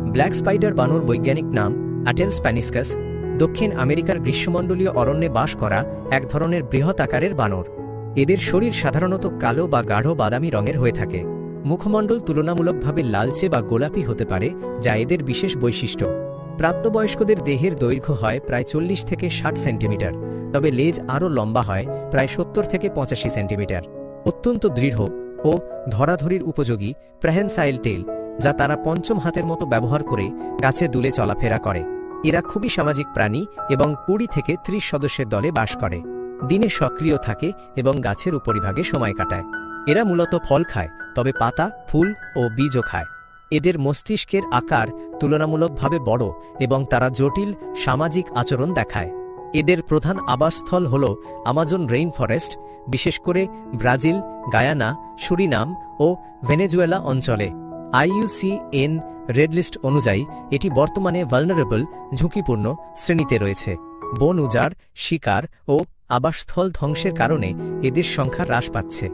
Black spider বানর বৈজ্ঞানিক নাম অ্যাটেল স্প্যানিসকাস, দক্ষিণ আমেরিকার গ্রীষ্মমণ্ডলীয় অরণ্যে বাস করা এক ধরনের বৃহৎ আকারের বানর। এদের শরীর সাধারণত কালো বা গাঢ় বাদামি রঙের হয়ে থাকে। মুখমণ্ডল তুলনামূলকভাবে লালচে বা গোলাপি হতে পারে, যা এদের বিশেষ বৈশিষ্ট্য। প্রাপ্তবয়স্কদের দেহের দৈর্ঘ্য হয় প্রায় 40 থেকে 60 সেন্টিমিটার, তবে লেজ আরও লম্বা হয় প্রায় 70 থেকে 85 সেন্টিমিটার। অত্যন্ত দৃঢ় ও ধরাধরির উপযোগী প্রেহেনসাইল টেল, যা তারা পঞ্চম হাতের মতো ব্যবহার করে গাছে দুলে চলাফেরা করে। এরা খুবই সামাজিক প্রাণী এবং 20 থেকে 30 সদস্যের দলে বাস করে। দিনে সক্রিয় থাকে এবং গাছের উপরিভাগে সময় কাটায়। এরা মূলত ফল খায়, তবে পাতা, ফুল ও বীজও খায়। এদের মস্তিষ্কের আকার তুলনামূলকভাবে বড় এবং তারা জটিল সামাজিক আচরণ দেখায়। এদের প্রধান আবাসস্থল হল আমাজন রেইন ফরেস্ট, বিশেষ করে ব্রাজিল, গায়ানা, সুরিনাম ও ভেনেজুয়েলা অঞ্চলে। IUCN রেড লিস্ট অনুযায়ী এটি বর্তমানে ভালনারেবল ঝুঁকিপূর্ণ শ্রেণীতে রয়েছে। বন উজাড়, শিকার ও আবাসস্থল ধ্বংসের কারণে এদের সংখ্যা হ্রাস পাচ্ছে।